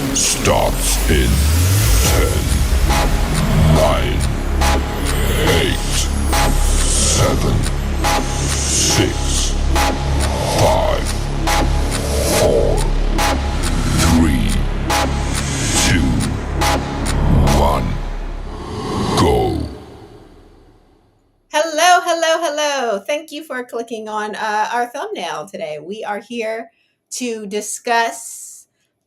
starts in 10, 9, 8, 7, 6, 5, 4, 3, 2, 1, go. Hello, hello, hello. Thank you for clicking on our thumbnail today. We are here to discuss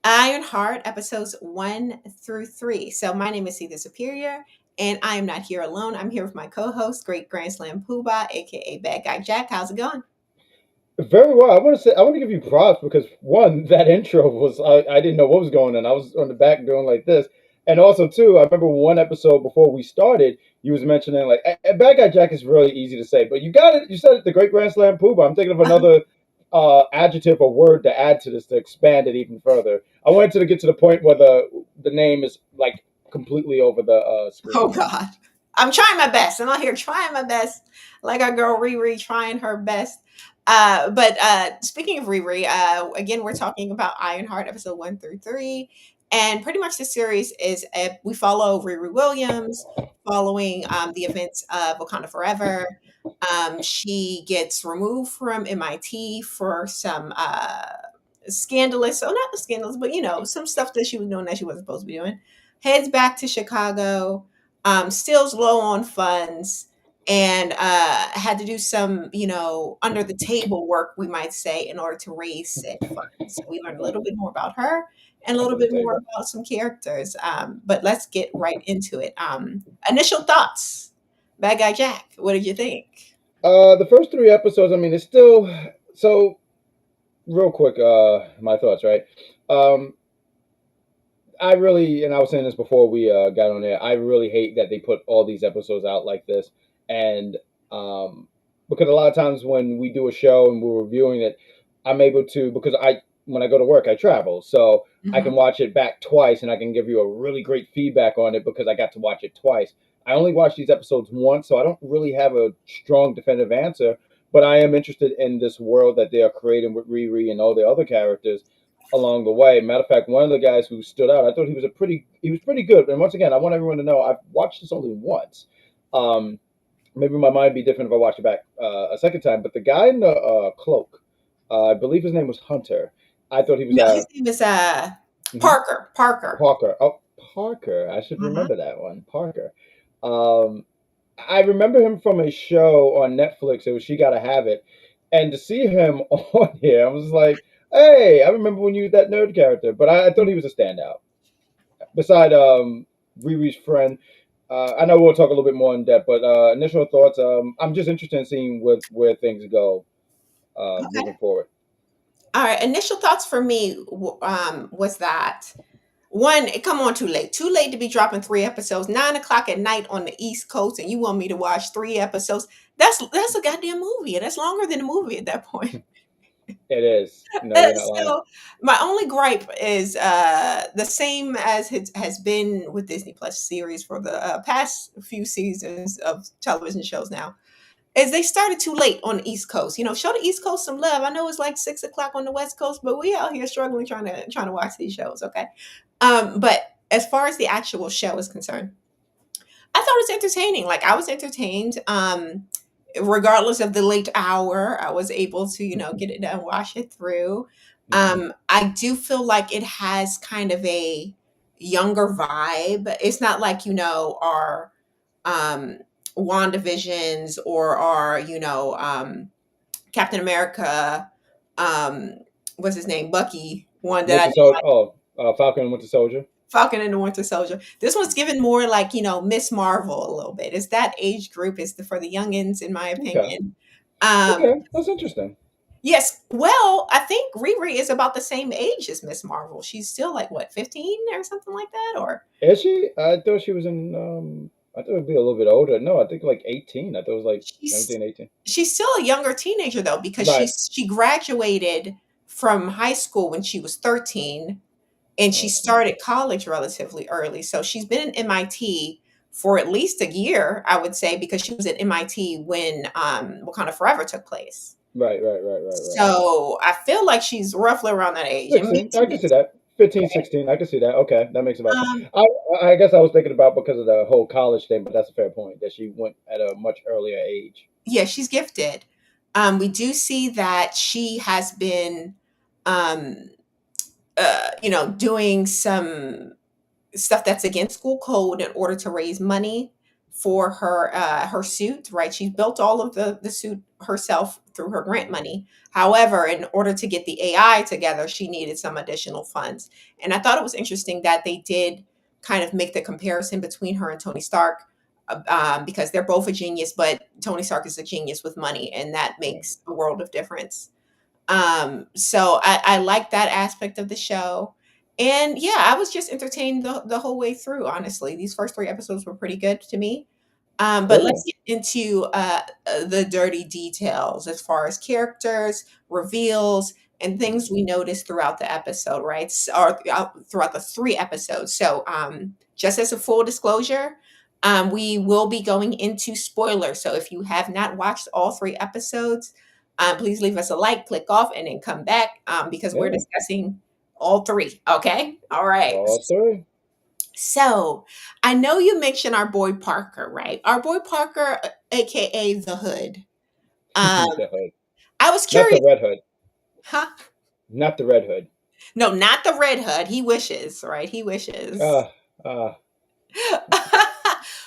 Ironheart episodes 1 through 3. So, my name is Cedar Superior, and I am not here alone. I'm here with my co host, Great Grand Slam Poobah, aka Bad Guy Jack. How's it going? Very well. I want to give you props because one, that intro was I didn't know what was going on. I was on the back doing like this, and also two, I remember one episode before we started, you was mentioning like bad guy Jack is really easy to say, but you got it. You said it, the great Grand Slam Pooba. I'm thinking of another adjective or word to add to this to expand it even further. I wanted to get to the point where the name is like completely over the Oh, screen. God. I'm trying my best. I'm out here trying my best, like our girl Riri trying her best. But speaking of Riri, again, we're talking about Ironheart episode 1 through 3. And pretty much the series is we follow Riri Williams following the events of Wakanda Forever. She gets removed from MIT for some scandalous, so not scandalous, but some stuff that she was doing that she wasn't supposed to be doing. Heads back to Chicago, still's low on funds, and had to do some, under the table work, we might say, in order to raise said funds. So we learned a little bit more about her and a little Under the bit more table. about some characters. But let's get right into it. Initial thoughts, Bad Guy Jack. What did you think? The first three episodes, I mean, it's still so real quick, my thoughts, right? Um, I really, and I was saying this before we got on there. I really hate that they put all these episodes out like this, and because a lot of times when we do a show and we're reviewing it, I'm able to because I when I go to work I travel, so I can Hmm. watch it back twice, and I can give you a really great feedback on it because I got to watch it twice. I only watched these episodes once, so I don't really have a strong definitive answer. But I am interested in this world that they are creating with Riri and all the other characters along the way. Matter of fact, one of the guys who stood out, I thought he was pretty good. And once again, I want everyone to know I've watched this only once. Um, Maybe my mind be different if I watch it back a second time. But the guy in the cloak, I believe his name was Hunter. I thought he was No, his name is mhm, Parker. Parker. Parker. Oh, Parker. I should Hmm. remember that one. Parker. Um, I remember him from a show on Netflix. It was She Gotta Have It, and to see him on here, I was like, "Hey, I remember when you was that nerd character." But I thought he was a standout. Beside Riri's friend, I know we'll talk a little bit more in depth, but initial thoughts. I'm just interested in seeing where things go moving Okay. forward. All right. Initial thoughts for me was that one, it come on too late. Too late to be dropping 3 episodes, 9 o'clock at night on the East Coast, and you want me to watch 3 episodes. That's a goddamn movie, and that's longer than a movie at that point. It is. No, you're not lying. So my only gripe is the same as it has been with Disney Plus series for the past few seasons of television shows now is they started too late on the East Coast. Show the East Coast some love. I know it's like 6 o'clock on the West Coast, but we out here struggling trying to watch these shows. Okay, but as far as the actual show is concerned, I thought it was entertaining. Like I was entertained. Regardless of the late hour, I was able to get it done, wash it through. Hmm. I do feel like it has kind of a younger vibe. It's not like our um WandaVisions or our Captain America, um, what's his name? Bucky, one that I Winter didn't Soldier. like, Oh, Falcon and Winter Soldier. Falcon and the Winter Soldier. This one's given more like, Miss Marvel a little bit. It's that age group, is for the youngins, in my Okay. opinion. Um, Okay, that's interesting. yes, well, I think Riri is about the same age as Miss Marvel. She's still like what, 15 or something like that? Or Is she? I thought she was in. I thought it'd be a little bit older. No, I think like 18. I thought it was like she's 17, 18. she's still a younger teenager though, because Right. she graduated from high school when she was 13, and she Okay. started college relatively early. So she's been in MIT for at least a year, I would say, because she was at MIT when Wakanda Forever took place. Right. So I feel like she's roughly around that age. And 16. I can see that. 15, 16. I can see that. Okay, that makes about sense. Um, I guess I was thinking about because of the whole college thing, but that's a fair point that she went at a much earlier age. yeah, she's gifted. We do see that she has been, um, doing some stuff that's against school code in order to raise money for her suit, right? She built all of the suit herself through her grant Mhm. money. However, in order to get the AI together, she needed some additional funds. And I thought it was interesting that they did kind of make the comparison between her and Tony Stark, because they're both a genius, but Tony Stark is a genius with money, and that Right. makes a world of difference. So I like that aspect of the show. And yeah, I was just entertained the whole way through, honestly. These first three episodes were pretty good to me. But let's Cool. get into the dirty details as far as characters, reveals, and things we noticed throughout the episode, right? Or throughout the three episodes. So, just as a full disclosure, we will be going into spoilers. So, if you have not watched all three episodes, please leave us a like, click off, and then come back, because we're Yeah. discussing all three. Okay. All right. All three. So I know you mentioned our boy Parker, right? Our boy Parker, aka the Hood. Um, The hood. I was Not the curious, red hood. huh? Not the red hood. No, not the Red Hood. He wishes, right? He wishes. Ah, ah.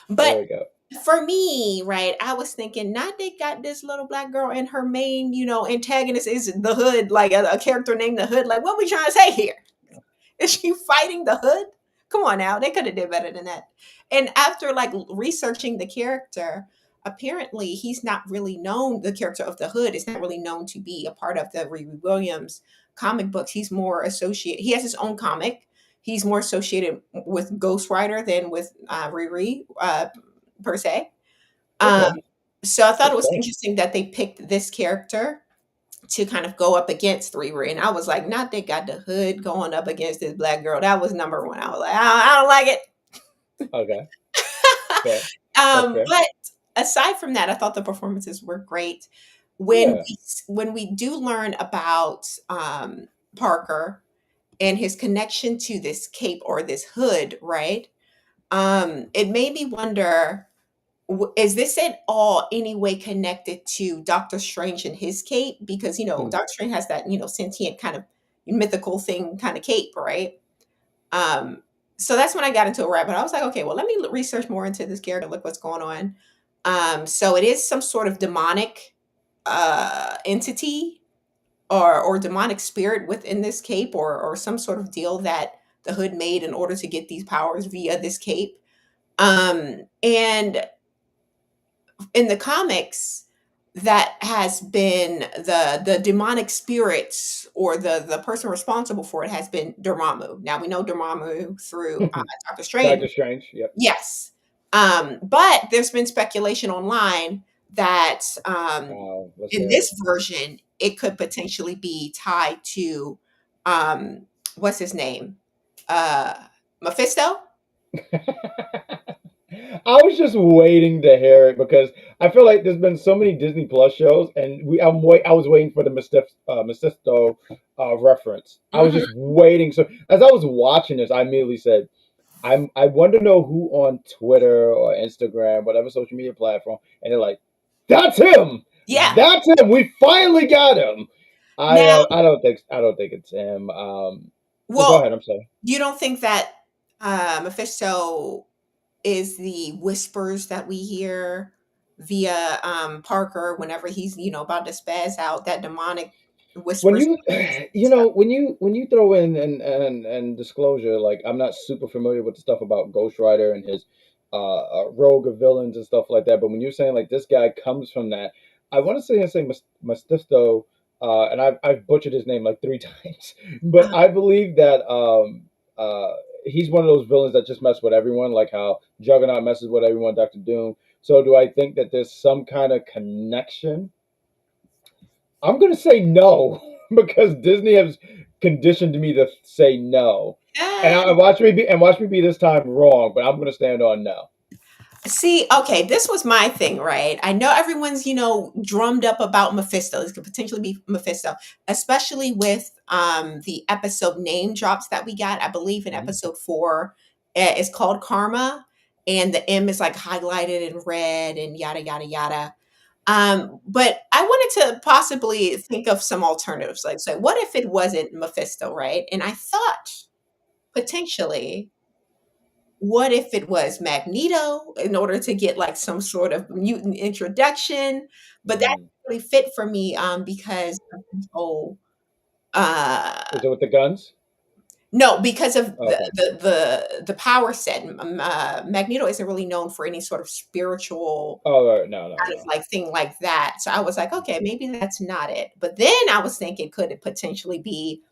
But There we go. for me, right, I was thinking, not they got this little black girl and her main, antagonist is the Hood, like a character named the Hood. Like, what we trying to say here? Is she fighting the Hood? Come on now, they could have did better than that. And after like researching the character, apparently he's not really known. The character of the Hood is not really known to be a part of the Riri Williams comic books. He's more associated. He has his own comic. He's more associated with Ghost Rider than with Riri, per se. Um, Okay. so I thought it Makes was sense. interesting that they picked this character to kind of go up against Riri. And I was like, not they got the Hood going up against this black girl. That was number one. I was like, I don't like it. Okay. Fair. That's fair. But aside from that, I thought the performances were great. When Yeah. we do learn about Parker and his connection to this cape or this hood, right? It made me wonder, is this at all any way connected to Doctor Strange and his cape? Because Hmm. Doctor Strange has that sentient kind of mythical thing kind of cape, right? Um, so that's when I got into a rabbit. I was like, okay, well, let me research more into this character, look what's going on. So it is some sort of demonic entity or demonic spirit within this cape, or some sort of deal that the Hood made in order to get these powers via this cape. And in the comics, that has been the demonic spirits, or the person responsible for it has been Dormammu. Now we know Dormammu through Doctor Strange. Doctor Strange. Yep. Yes. But there's been speculation online that Let's in hear this version, it could potentially be tied to what's his name? Uh, Mephisto? it. I was just waiting to hear it because I feel like there's been so many Disney Plus shows, and I was waiting for the Mephisto reference. I was Mhm. just waiting. So as I was watching this, I immediately said, I wonder to know who on Twitter or Instagram, whatever social media platform, and they're like, "That's him! Yeah. That's him! We finally got him!" Now, I don't think it's him. Well, go well, ahead. I'm sorry. you don't think that Mephisto is the whispers that we hear via Parker whenever he's about to spaz out, that demonic When whispers you and stuff. when you throw in and disclosure, like I'm not super familiar with the stuff about Ghost Rider and his rogue of villains and stuff like that, but when you're saying like this guy comes from that, I want to say Mephisto, and I've butchered his name like three times, but Uh, I believe that he's one of those villains that just mess with everyone, like how Juggernaut messes with everyone, Doctor Doom. So do I think that there's some kind of connection? I'm gonna say no because Disney has conditioned me to say no, and yeah. watch me be this time wrong, but I'm gonna stand on no. See, okay, this was my thing, right? I know everyone's, drummed up about Mephisto. This could potentially be Mephisto, especially with the episode name drops that we got. I believe in Mhm. episode 4, it's called Karma, and the M is like highlighted in red and yada yada yada. But I wanted to possibly think of some alternatives. Like, so what if it wasn't Mephisto, right? And I thought potentially, what if it was Magneto in order to get like some sort of mutant introduction? But that Mhm. didn't really fit for me because of the whole uh Is it with the guns? no, because of Okay. the power set. Magneto isn't really known for any sort of spiritual Oh no, no, kind of no. like thing like that. So I was like, okay, maybe that's not it. But then I was thinking, could it potentially be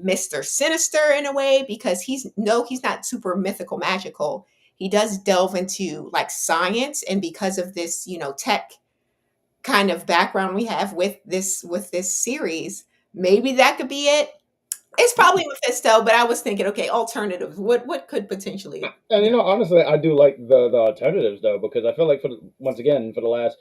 Mr. Sinister in a way? Because he's not super mythical magical. He does delve into like science, and because of this, tech kind of background we have with this series, maybe that could be it. It's probably Mephisto, but I was thinking, okay, alternatives. What could potentially And be? honestly, I do like the alternatives though, because I feel like once again for the last,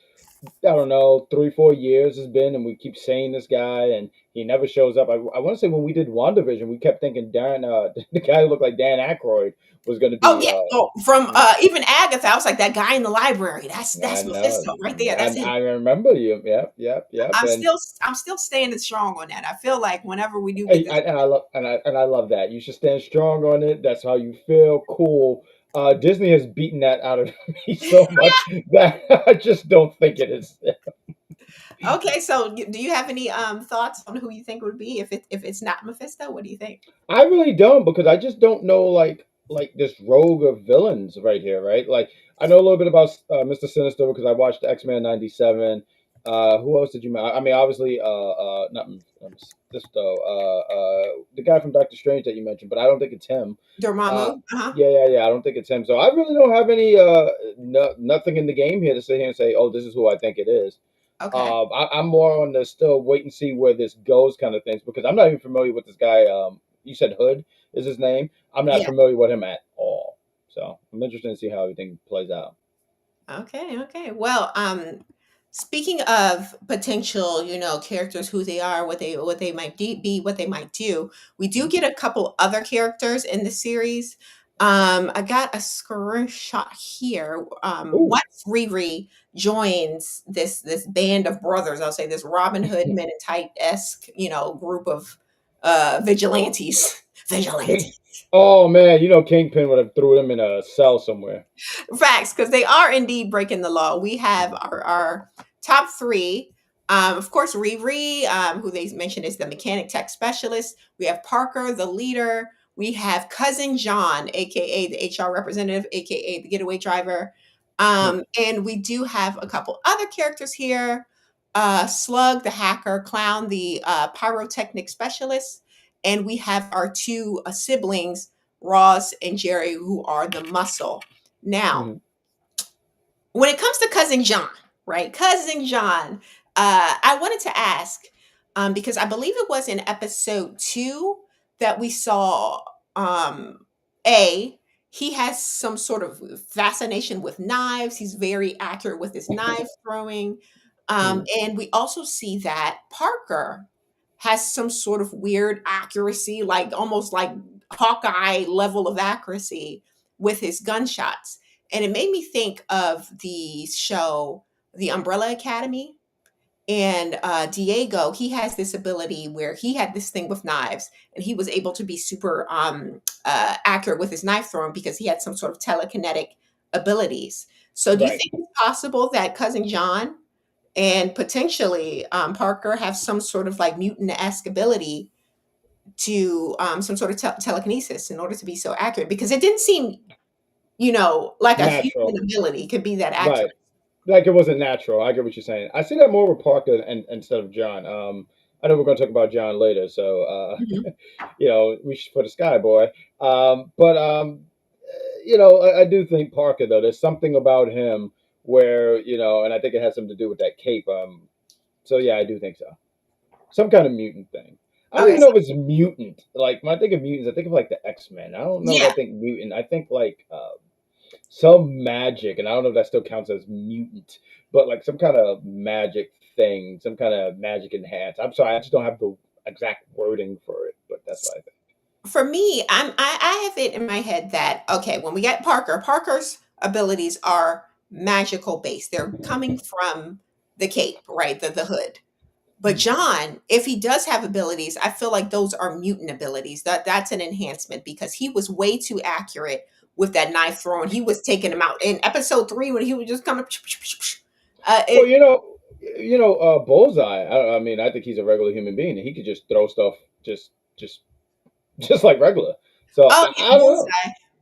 I don't know, 3 4 years has been, and we keep saying this guy, and he never shows up. I want to say when we did WandaVision, we kept thinking Dan, the guy who looked like Dan Aykroyd was going to Oh be. yeah. Oh, from even Agatha, I was like that guy in the library. That's I know, Mephisto right there. That's him. I remember you. Yep, yep, yep. And I'm still standing strong on that. I feel like whenever we do get I, this, and I love and I love that. You should stand strong on it. That's how you feel. Cool. Disney has beaten that out of me so much that I just don't think it is. okay. So, do you have any thoughts on who you think would be if it's not Mephisto? What do you think? I really don't, because I just don't know like this rogue of villains right here, right? Like I know a little bit about Mr. Sinister because I watched X-Men '97. Who else did you? I mean, obviously, not Mephisto, the guy from Doctor Strange that you mentioned, but I don't think it's him. Uh, Dormammu. Uh huh. yeah, yeah, yeah. I don't think it's him. So I really don't have any nothing in the game here to sit here and say, oh, this is who I think it is. Okay. I'm more on the still wait and see where this goes kind of things, because I'm not even familiar with this guy. You said Hood is his name. I'm not Yeah. familiar with him at all. So I'm interested to see how everything plays out. Okay, okay. Well, speaking of potential, characters, who they are, what they might be, what they might do, we do Mhm. get a couple other characters in the series. I got a screenshot here. Ooh. Once Riri joins this band of brothers, I'll say this Robin Hood Men in Tight esque, group of vigilantes. King. Vigilantes. Oh man, Kingpin would have threw him in a cell somewhere. Facts, because they are indeed breaking the law. We have Mhm. our top three. Of course, Riri, who they mentioned is the mechanic tech specialist. We have Parker, the leader. We have cousin John, aka the HR representative, aka the getaway driver. Hmm. And we do have a couple other characters here. Slug, the hacker, Clown, the pyrotechnic specialist, and we have our two siblings, Ross and Jerry, who are the muscle. Now, Hmm. when it comes to cousin John, right? Cousin John, I wanted to ask because I believe it was in episode 2 that we saw a he has some sort of fascination with knives. He's very accurate with his knife throwing. Hmm. And we also see that Parker has some sort of weird accuracy, like almost like Hawkeye level of accuracy with his gunshots. And it made me think of the show, The Umbrella Academy. And Diego, he has this ability where he had this thing with knives, and he was able to be super accurate with his knife throwing because he had some sort of telekinetic abilities. So, do you Right. think it's possible that cousin John and potentially Parker have some sort of like mutant esque ability to some sort of telekinesis in order to be so accurate? Because it didn't seem, like a human Natural. ability could be that accurate. Right. Like it wasn't natural. I get what you're saying. I see that more with Parker instead of John. I know we're going to talk about John later, so Mhm. we should put a sky boy. But I do think Parker though. There's something about him where and I think it has something to do with that cape. So yeah, I do think so. Some kind of mutant thing. I don't Okay, even know if it's mutant. Like when I think of mutants, I think of like the X-Men. I don't know if I yeah. think mutant. I think like some magic, and I don't know if that still counts as mutant, but like some kind of magic thing, some kind of magic enhance. I'm sorry, I just don't have the exact wording for it, but that's what I think. For me, I have it in my head that okay, when we get Parker's abilities are magical based. They're coming from the cape, right? The hood. But John, if he does have abilities, I feel like those are mutant abilities. That's an enhancement because he was way too accurate with that knife throwing. He was taking him out in episode 3 when he was just coming. Well, It Bullseye. I mean, I think he's a regular human being, and he could just throw stuff just just like regular. So oh I yeah, don't know. Bullseye.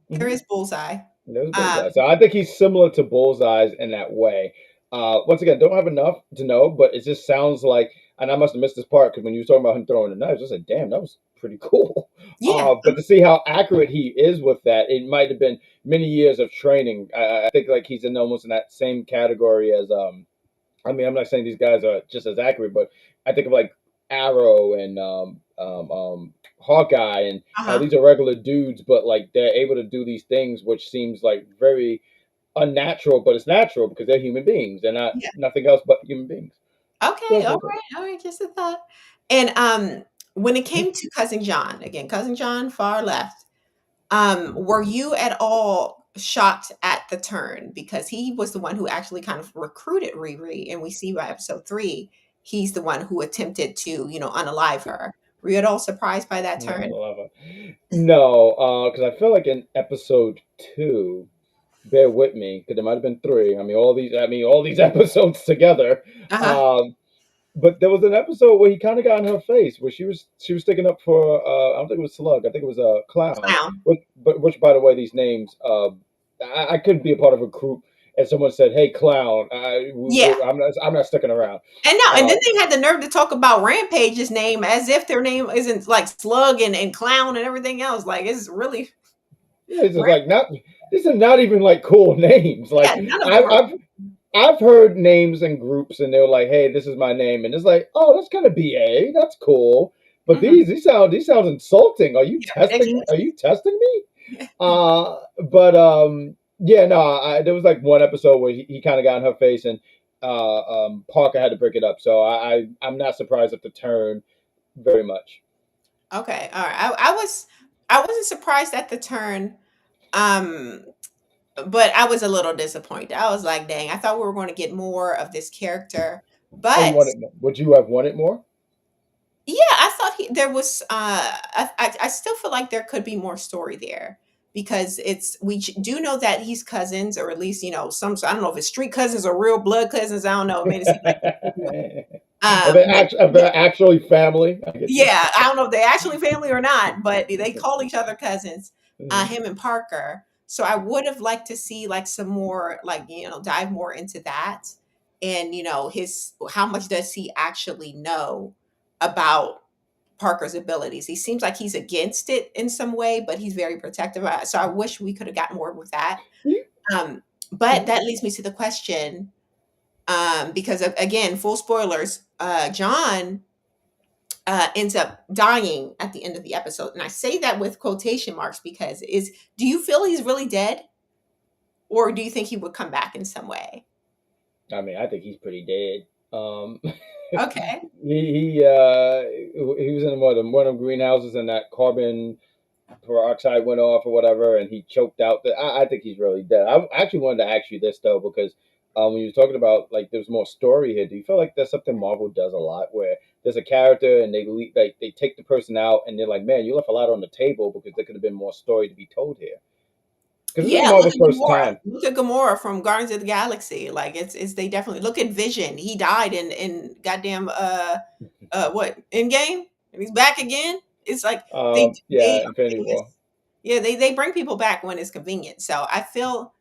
There Mhm. is Bullseye. There's Um, Bullseye. So I think he's similar to Bullseye's in that way. Once again, don't have enough to know, but it just sounds like, and I must have missed this part because when you were talking about him throwing the knives, I said, "Damn, that was pretty cool." yeah. But to see how accurate he is with that, it might have been many years of training. I think like he's in almost in that same category as I mean, I'm not saying these guys are just as accurate, but I think of like Arrow and Hawkeye and how Uh-huh. these are regular dudes, but like they're able to do these things, which seems like very unnatural, but it's natural because they're human beings. They're not Yeah. nothing else but human beings. Okay, So, so, so. all right, just a thought. And when it came to cousin John, again, cousin John far left, were you at all shocked at the turn? Because he was the one who actually kind of recruited Riri, and we see by episode 3, he's the one who attempted to, unalive her. Were you at all surprised by that No, I turn? love it. No, because I feel like in episode 2, bear with me, because there might have been 3. I mean, all these episodes together. Uh-huh. Um, But there was an episode where he kind of got in her face, where she was sticking up for I don't think it was Slug, I think it was a Clown. Clown. Which by the way, these names I couldn't be a part of a group, and someone said, "Hey, Clown," Yeah. I'm not sticking around. And no, and Uh, then they had the nerve to talk about Rampage's name as if their name isn't like Slug and Clown and everything else. Like it's really yeah, it's just Ramp. like not these are not even like cool names. Like Yeah, none of them I, are. I've heard names in groups, and they're like, "Hey, this is my name," and it's like, "Oh, that's kind of BA. That's cool." But Mhm. these sound insulting. Are you Yeah, testing? Are ridiculous. you testing me? But yeah, no, there was like one episode where he kind of got in her face, and Parker had to break it up. So I'm not surprised at the turn very much. Okay, all right. I wasn't surprised at the turn, um, but I was a little disappointed. I was like, dang, I thought we were going to get more of this character. Oh, you But wanted more? Would you have wanted more? yeah, I thought there was. I still feel like there could be more story there because do know that he's cousins, or at least some. I don't know if it's street cousins or real blood cousins. I don't know. It made it seem like but Are they yeah, actually family? I get you. yeah, I don't know if they're actually family or not, but they call each other cousins, Mhm. him and Parker. So I would have liked to see like some more, like, dive more into that. And, his how much does he actually know about Parker's abilities? He seems like he's against it in some way, but he's very protective. So I wish we could have got more with that. You- But that leads me to the question, because again, full spoilers, John ends up dying at the end of the episode. And I say that with quotation marks because do you feel he's really dead? Or do you think he would come back in some way? I mean, I think he's pretty dead. Okay. He was in one of them greenhouses, and that carbon peroxide went off or whatever, and he choked out. I think he's really dead. I actually wanted to ask you this though, because when you were talking about like there's more story here, do you feel like that's something Marvel does a lot, where there's a character and like they take the person out and they're like, man, you left a lot on the table because there could have been more story to be told here. Because this is Yeah, look Marvel's at first Gamora. time. Look at Gamora from Guardians of the Galaxy. Like it's they definitely look at Vision. He died in goddamn what, Endgame? And he's back again. It's like they Yeah, Infinity War. yeah, they bring people back when it's convenient. So I feel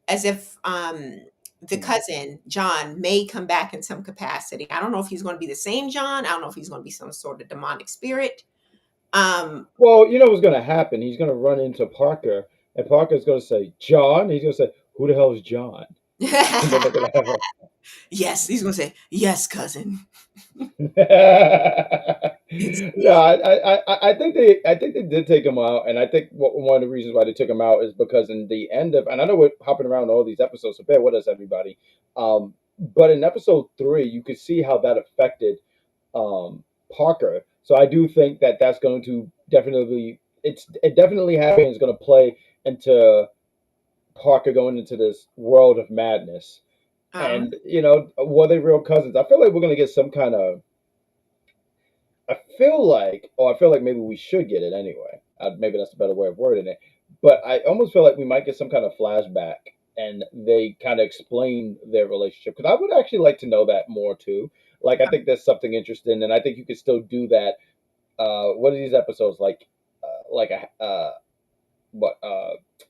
as if the Hmm. cousin John may come back in some capacity. I don't know if he's going to be the same John. I don't know if he's going to be some sort of demonic spirit. Um, Well, you know what's going to happen. He's going to run into Parker, and Parker's going to say, John. He's going to say, who the hell is John? And then they're going to yes, he's going to say yes, cousin. have a. No, See? I think they did take him out, and I think one of the reasons why they took him out is because in the end of, and I know we're hopping around all these episodes, so bear with us, everybody. But in episode 3, you could see how that affected um Parker. So I do think that that's going to definitely, it definitely happening is going to play into Parker going into this world of madness. Uh-huh. And were they real cousins? I feel like we're going to get some kind of, I feel like maybe we should get it anyway. Maybe that's a better way of wording it. But I almost feel like we might get some kind of flashback, and they kind of explain their relationship. Because I would actually like to know that more too. Like, I think there's something interesting, and I think you could still do that. What are these episodes like? Like a what?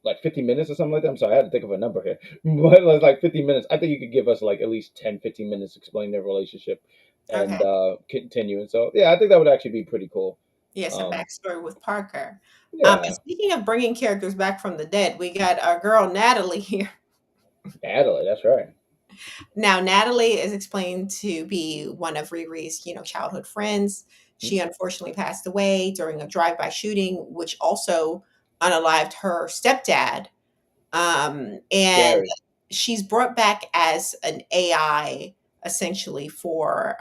Like 50 minutes or something like that. I'm sorry, I had to think of a number here, but it was like 50 minutes. I think you could give us like at least 10, 15 minutes explaining their relationship and Okay. continue. And so, yeah, I think that would actually be pretty cool. Yes, a Um, backstory with Parker. And yeah, speaking of bringing characters back from the dead, we got our girl Natalie here. Adelaide, that's right. Now, Natalie is explained to be one of Riri's, childhood friends. Hmm? She unfortunately passed away during a drive-by shooting, which also unalived her stepdad. And Gary. she's brought back as an AI essentially for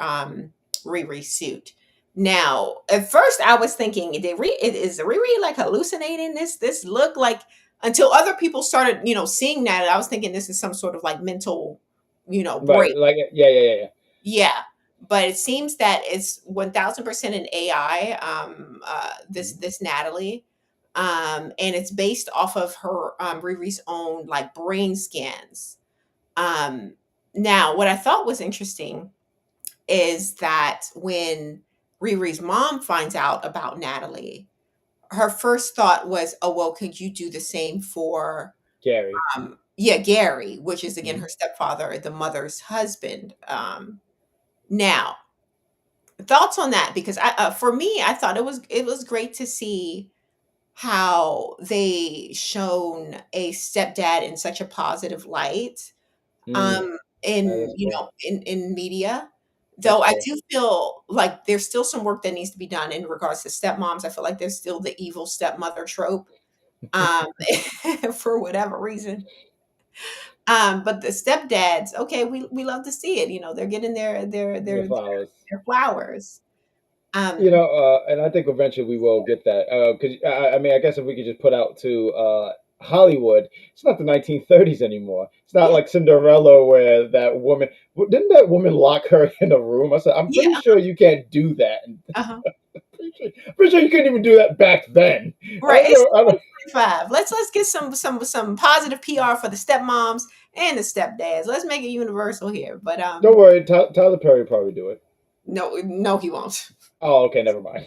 Riri's suit. Now, at first, I was thinking, is Riri like hallucinating this look like until other people started, seeing that. I was thinking this is some sort of like mental, Right, break. like, yeah. Yeah, but it seems that it's 1000% an AI. This Mhm. this Natalie, and it's based off of her Riri's own like brain scans. Um, Now, what I thought was interesting is that when Riri's mom finds out about Natalie, her first thought was, "Oh well, could you do the same for Gary. yeah, Gary," which is again Mhm. her stepfather, the mother's husband. Now, thoughts on that? Because for me, I thought it was great to see how they shown a stepdad in such a positive light, Mm, that in is cool. in media. That's Though I cool. do feel like there's still some work that needs to be done in regards to stepmoms. I feel like there's still the evil stepmother trope, um, for whatever reason. But the stepdads, okay, we love to see it. They're getting The flowers. their flowers. Um, And I think eventually we will get that. Because I mean, I guess if we could just put out to Hollywood, it's not the 1930s anymore. It's not yeah, like Cinderella where that woman didn't that woman lock her in a room. I said, I'm pretty yeah, sure you can't do that. uh-huh. Pretty sure you couldn't even do that back then. I Right, don't it's know. I don't, 2025. Let's get some positive PR for the stepmoms and the stepdads. Let's make it universal here. But don't worry, Tyler Perry will probably do it. no, no, he won't. Oh, okay, never mind.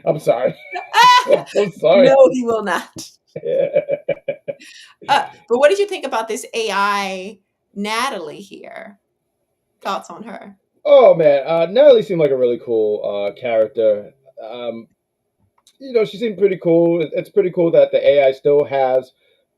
I'm sorry. I'm so sorry. No, he will not. But what did you think about this AI Natalie here? Thoughts on her? Oh man, Natalie seemed like a really cool character. Um, she seemed pretty cool. It's pretty cool that the AI still has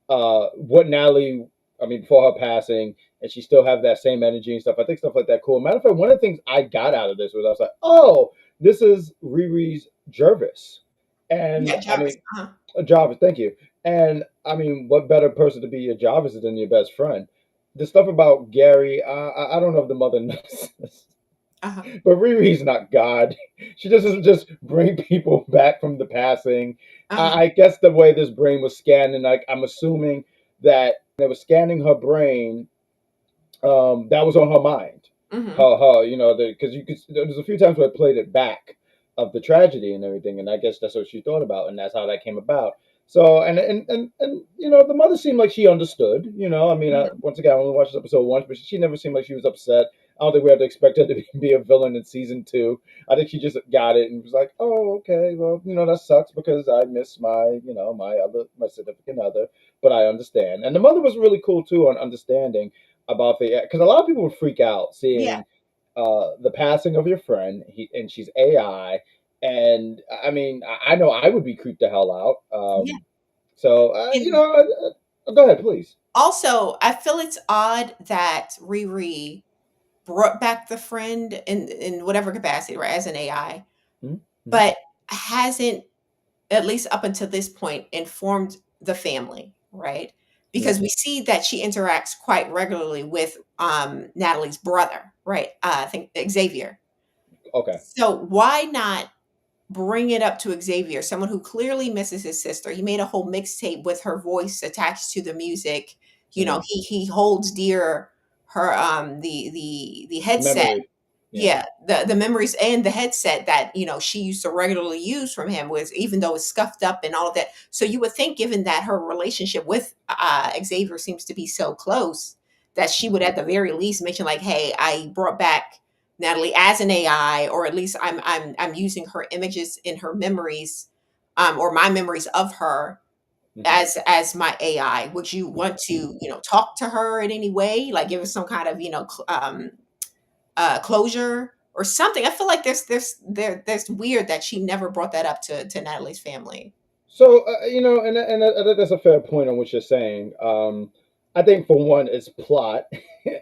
what Natalie, I mean, before her passing, and she still have that same energy and stuff. I think stuff like that cool. Matter of fact, one of the things I got out of this was I was like, oh, this is Riri's Jervis, and Yeah, I Jarvis. mean, Jarvis. Thank you. And I mean, what better person to be your Jarvis than your best friend? The stuff about Gary, I don't know if the mother knows this. Uh-huh. But Riri's not God. She doesn't just bring people back from the passing. Uh-huh. I guess the way this brain was scanned, and I'm assuming that when it was scanning her brain, that was on her mind. Hmm. Because you could. There's a few times where I played it back of the tragedy and everything, and I guess that's what she thought about, and that's how that came about. So, and the mother seemed like she understood. I mean, Hmm. once again, I only watched this episode once, but she never seemed like she was upset. I don't think we have to expect her to be a villain in season 2. I think she just got it and was like, "Oh, okay, well, that sucks because I miss my significant other, but I understand." And the mother was really cool too on understanding about the, because a lot of people would freak out Yeah, seeing the passing of your friend. And she's AI, and I mean, I know I would be creeped the hell out. yeah. So And go ahead, please. also, I feel it's odd that Riri brought back the friend in whatever capacity, right, as an AI. Hmm? Mhm. but hasn't, at least up until this point, informed the family, right? Because Yeah. we see that she interacts quite regularly with Natalie's brother, right? I think Xavier. Okay. So why not bring it up to Xavier, someone who clearly misses his sister? He made a whole mixtape with her voice attached to the music. You know, Mm. he holds dear her the headset, Memory. Yeah. yeah, the memories and the headset that, she used to regularly use from him, was, even though it's scuffed up and all of that. So you would think, given that her relationship with Xavier seems to be so close, that she would at the very least mention, like, "Hey, I brought back Natalie as an AI, or at least I'm using her images in her memories, or my memories of her Hmm. as my AI. Would you want to, talk to her in any way, like give us some kind of, closure or something?" I feel like there's weird that she never brought that up to Natalie's family. So and I think that's a fair point on what you're saying. I think for one, it's plot,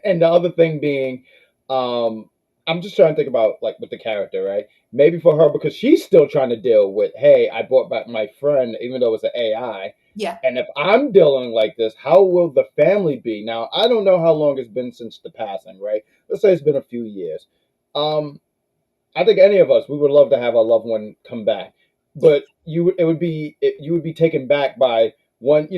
and the other thing being, um, I'm just trying to think about like with the character, right? Maybe for her because she's still trying to deal with, hey, I brought back my friend, even though it's an AI. Yeah. And if I'm dealing like this, how will the family be? Now, I don't know how long it's been since the passing, right? Let's say it's been a few years. Um, I think any of us we would love to have our loved one come back, Yeah. but you would be taken back by one.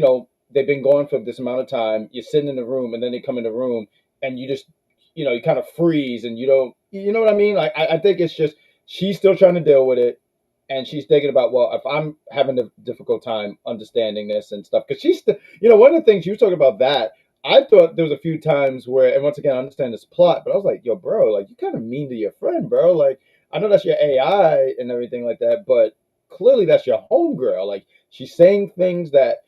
They've been gone for this amount of time. You're sitting in the room, and then they come in the room, and you just you kind of freeze, and you don't. You know what I mean? Like I think it's just she's still trying to deal with it, and she's thinking about, well, if I'm having a difficult time understanding this and stuff, because she's one of the things you were talking about that. I thought there was a few times where, and once again, I understand this plot, but I was like, yo, bro, like you kind of mean to your friend, bro. Like I know that's your AI and everything like that, but clearly that's your homegirl. Like she's saying things that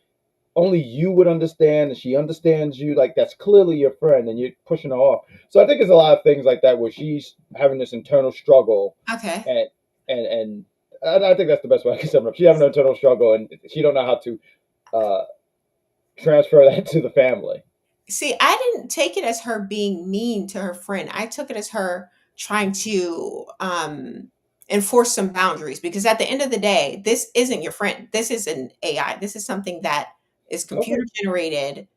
only you would understand, and she understands you. Like that's clearly your friend, and you're pushing her off. So I think there's a lot of things like that where she's having this internal struggle, Okay. and and I think that's the best way I can sum it up. She's having an internal struggle, and she don't know how to uh, transfer that to the family. See, I didn't take it as her being mean to her friend. I took it as her trying to enforce some boundaries, because at the end of the day, this isn't your friend. This is an AI. This is something that is Okay. computer generated.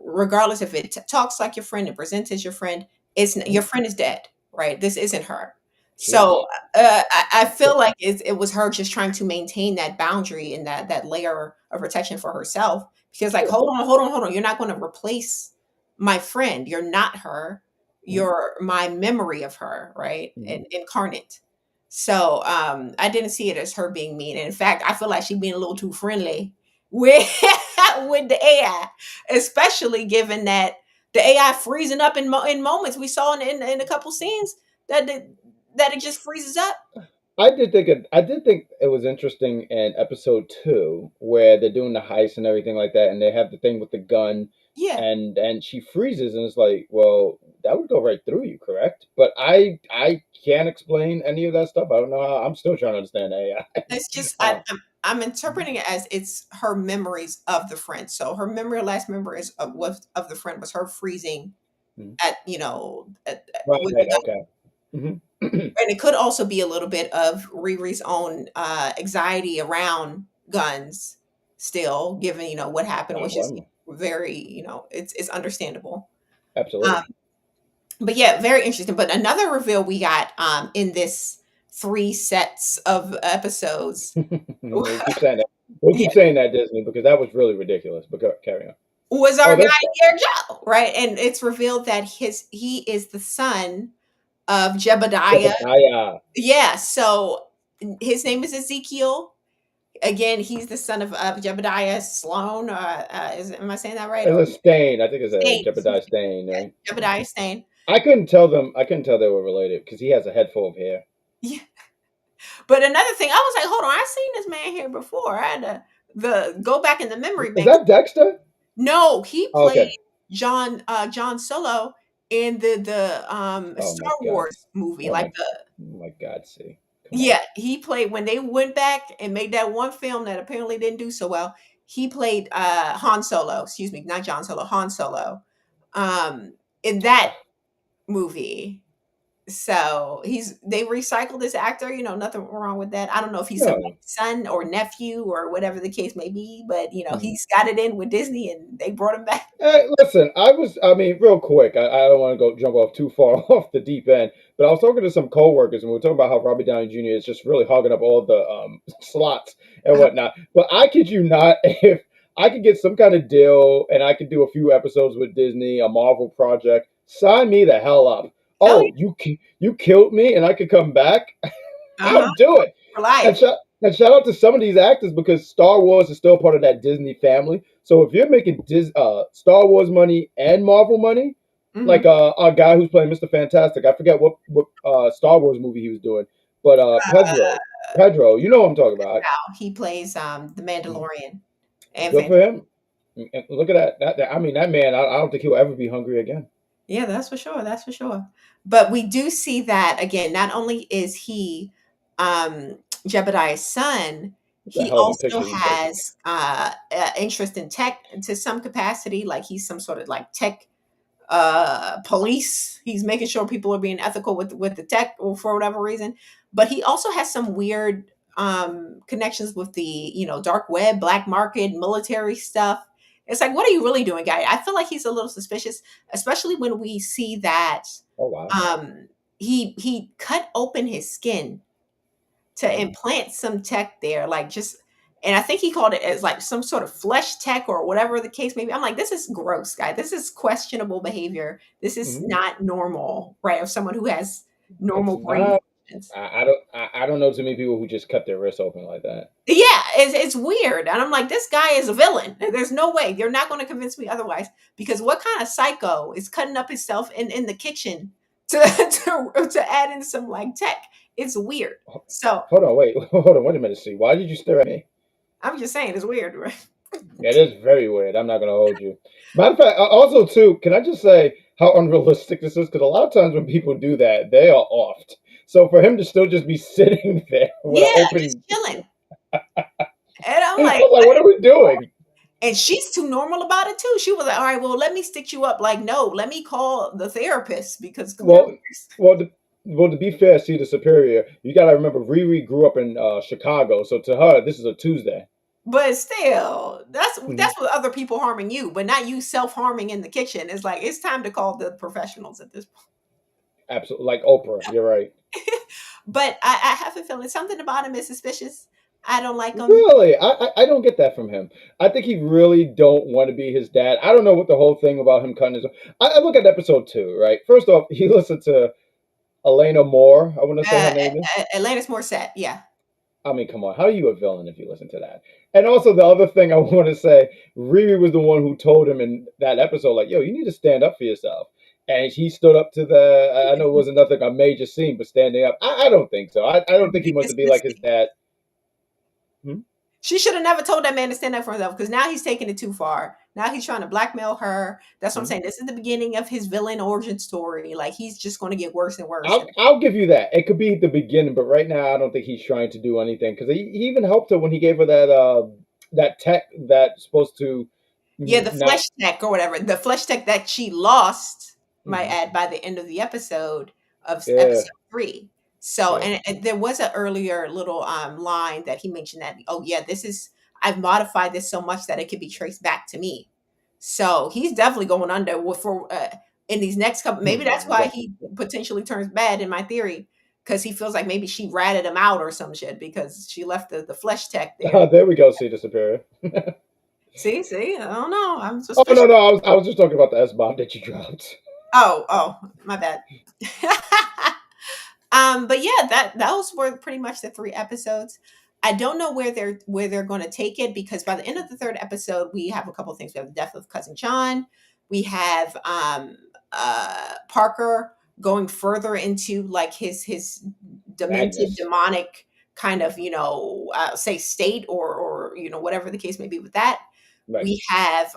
Regardless if it talks like your friend and presents as your friend, your Mhm. friend is dead, right? This isn't her. So Jeez. I feel like it was her just trying to maintain that boundary and that layer of protection for herself. Because, like, Sure. hold on, hold on, hold on. You're not going to replace my friend. You're not her. Mhm. You're my memory of her, right? Mhm. And incarnate. So I didn't see it as her being mean. And in fact, I feel like she's being a little too friendly with with the AI, especially given that the AI freezing up in moments. We saw in a couple scenes that that it just freezes up. I did think it was interesting in episode two where they're doing the heist and everything like that, and they have the thing with the gun, Yeah, and she freezes, and it's like, well, that would go right through you, correct? But I can't explain any of that stuff. I don't know how. I'm still trying to understand AI. it's just I'm Mhm. interpreting it as it's her memories of the friend. So her memory, last memory is of the friend was her freezing Mhm. at, with Right. the gun. Okay. Hmm. And it could also be a little bit of Riri's own anxiety around guns still, given, what happened, Not which is one. very, it's understandable. Um, Absolutely. but yeah, very interesting. But another reveal we got in this three sets of episodes, We'll keep saying that. We'll yeah, keep saying that, Disney, because that was really ridiculous. But carry on. was Oh, our guy that's here, Joe, right? And it's revealed that he is the son of Jebediah. Jebediah. Yeah, so his name is Ezekiel. Again, he's the son of Jebediah Sloan. Am I saying that right? Or It's a stain. I think it's a Stain? Excuse Jebediah me. stain, right? Yeah, Jebediah Stain. I couldn't tell them. I couldn't tell they were related because he has a head full of hair. Yeah. But another thing, I was like, hold on, I've seen this man here before. I had to the go back in the memory Is banks. that Dexter? No, he Oh, played okay. John Solo in the Oh my Star God. Wars movie. Oh Like my. the Oh my God. See, come on. Yeah, he played when they went back and made that one film that apparently didn't do so well. He played Han Solo, excuse me, not John Solo, Han Solo. Um in that movie. So they recycled this actor, nothing wrong with that. I don't know if he's somebody's No. son or nephew or whatever the case may be, but Mhm. he's got it in with Disney and they brought him back. Hey, listen, I mean, real quick, I don't want to go jump off too far off the deep end, but I was talking to some coworkers and we were talking about how Robert Downey Jr. is just really hogging up all the slots and whatnot. But I kid you not, if I could get some kind of deal and I could do a few episodes with Disney, a Marvel project, sign me the hell up. Oh, Oh, you killed me and I could come back. uh-huh, I'll do it. for And life. shout out to some of these actors because Star Wars is still part of that Disney family. So if you're making Star Wars money and Marvel money, like Hmm. our guy who's playing Mr. Fantastic, I forget what Star Wars movie he was doing, but Pedro, you know what I'm talking about. Now he plays the Mhm. Mandalorian and Good Fan. for him. And look at that. I mean, that man. I don't think he'll ever be hungry again. Yeah, that's for sure. That's for sure. But we do see that again. Not only is he Jebediah's son, It's a he hell of a also picture he's taking. has interest in tech to some capacity. Like he's some sort of like tech police. He's making sure people are being ethical with the tech or for whatever reason. But he also has some weird connections with the dark web, black market, military stuff. It's like, what are you really doing, guy? I feel like he's a little suspicious, especially when we see that Oh wow. um, he cut open his skin to Mhm. implant some tech there, like just. And I think he called it as like some sort of flesh tech or whatever the case may be. I'm like, this is gross, guy. This is questionable behavior. This is Mhm. not normal, right? Of someone who has It's normal brain not. functions. I don't know too many people who just cut their wrists open like that. Yeah, it's weird. And I'm like, this guy is a villain. There's no way. You're not going to convince me otherwise. Because what kind of psycho is cutting up himself in the kitchen to, to add in some like tech? It's weird. So Hold on, wait, hold on, wait a minute. See, why did you stare at me? I'm just saying it's weird, right? It is very weird. I'm not gonna hold you. Matter of fact, also too, can I just say how unrealistic this is? Because a lot of times when people do that, they are offed. So for him to still just be sitting there with an Yeah, just open, chilling. And I'm I like, was like, what are we doing? and she's too normal about it too. She was like, all right, well, let me stitch you up. Like, no, let me call the therapist because clearly, Well, well, to be fair, see the superior, you gotta remember Riri grew up in Chicago, so to her, this is a Tuesday. but still, that's Mhm. that's what other people harming you, but not you self harming in the kitchen. It's like it's time to call the professionals at this point. Absolutely, like Oprah. You're right. But I have a feeling something about him is suspicious. I don't like him. Really, I don't get that from him. I think he really don't want to be his dad. I don't know what the whole thing about him cutting his. I look at episode two, right? First off, he listened to Elena Moore. I want to say her name is. Atlantis Morissette, yeah. I mean, come on, how are you a villain if you listen to that? And also the other thing I want to say, Riri was the one who told him in that episode, like, "Yo, you need to stand up for yourself." And he stood up to the. I know it wasn't nothing a major scene, but standing up, I don't think so. I The don't think he wants to biggest be like his mistake. dad. Hmm? She should have never told that man to stand up for himself because now he's taking it too far. Now he's trying to blackmail her. That's what I'm Hmm? saying. This is the beginning of his villain origin story. Like he's just going to get worse and worse. I'll give you that. It could be the beginning, but right now I don't think he's trying to do anything because he even helped her when he gave her that tech that's supposed to Yeah, the not. flesh tech or whatever. The flesh tech that she lost, might Mhm. add, by the end of the episode of Yeah, episode 3. So, yeah. and there was an earlier little line that he mentioned that, oh yeah, this is I've modified this so much that it could be traced back to me. So he's definitely going under for in these next couple. Maybe that's why But he potentially turns bad in my theory because he feels like maybe she ratted him out or some shit because she left the flesh tech there. there we go. See the superior. See, I don't know. I'm Oh no, suspicious. no, I was just talking about the S bomb that you dropped. Oh, my bad. But yeah, that those were pretty much the 3 episodes. I don't know where they're going to take it because by the end of the 3rd episode, we have a couple of things. We have the death of cousin John. We have Parker going further into like his demented, Madness, demonic kind of say state or whatever the case may be with that. right? We have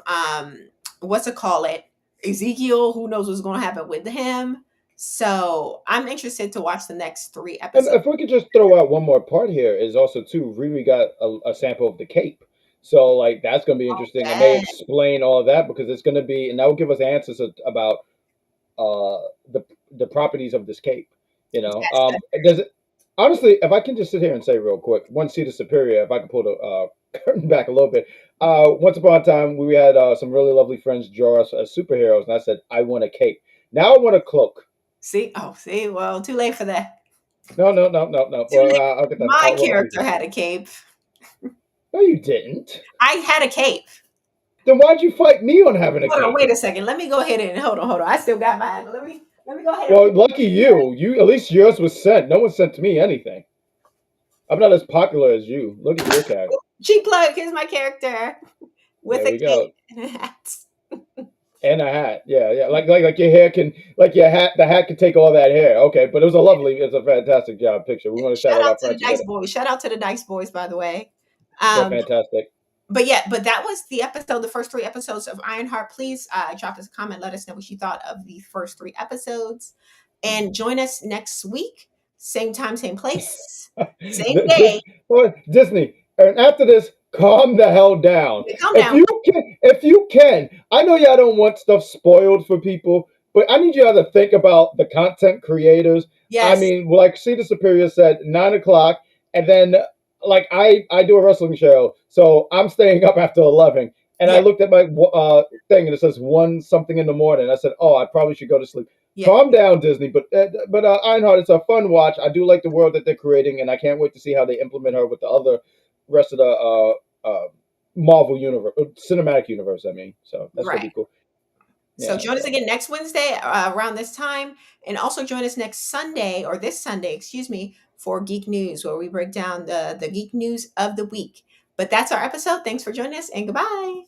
what's it call it Ezekiel. Who knows what's going to happen with him? So I'm interested to watch the next 3 And episodes. if we could just throw out one more part here, is also too Riri got a sample of the cape, so like that's going to be interesting. It may Yeah. explain all of that because it's going to be, and that will give us answers about uh the properties of this cape. You know, Yes, that's does it honestly? If I can just sit here and say real quick, one seat of superior. If I can pull the curtain back a little bit. Once upon a time, we had some really lovely friends draw us as superheroes, and I said, I want a cape. Now I want a cloak. see. Oh, see. Well, too late for that. No, no, no, no, no. Too Well, late. I'll get that. My I'll leave character it. had a cape. No, you didn't. I had a cape. Then why'd you fight me on having a Hold on, cape? wait a second. Let me go ahead and hold on. I still got mine. Let me go ahead and Well, pull lucky you. You at least yours was sent. No one sent to me anything. I'm not as popular as you. Look at your character. cheap plug. Here's my character with There a we go. cape and a hat. And a hat. Yeah, yeah. Like your hair can like your hat the hat can take all that hair. Okay, but it's a fantastic job picture. We want to shout Shout out out our to the friends who did Dice it. Boys. Shout out to the Dice Boys, by the way. They're Um, fantastic. but yeah, but that was the episode, the first three episodes of Ironheart. Please drop us a comment, let us know what you thought of the first three episodes, and join us next week, same time, same place, same Dis- day. Disney. And after this, calm the hell down. Okay, calm down. If you can, I know y'all don't want stuff spoiled for people, but I need y'all to think about the content creators. I Yes, mean, like Cedar Superior said, 9 o'clock, and then like I do a wrestling show, so I'm staying up after 11. And I yeah, looked at my thing, and it says one something in the morning. I said, "Oh, I probably should go to sleep." yeah, Calm down, Disney. But Ironheart, it's a fun watch. I do like the world that they're creating, and I can't wait to see how they implement her with the other rest of the Marvel universe, cinematic universe. I mean, so that's gonna right. be cool. So Yeah. join us So again next Wednesday around this time, and also join us next Sunday or this Sunday, excuse me, for Geek News, where we break down the geek news of the week. But that's our episode. Thanks for joining us, and goodbye.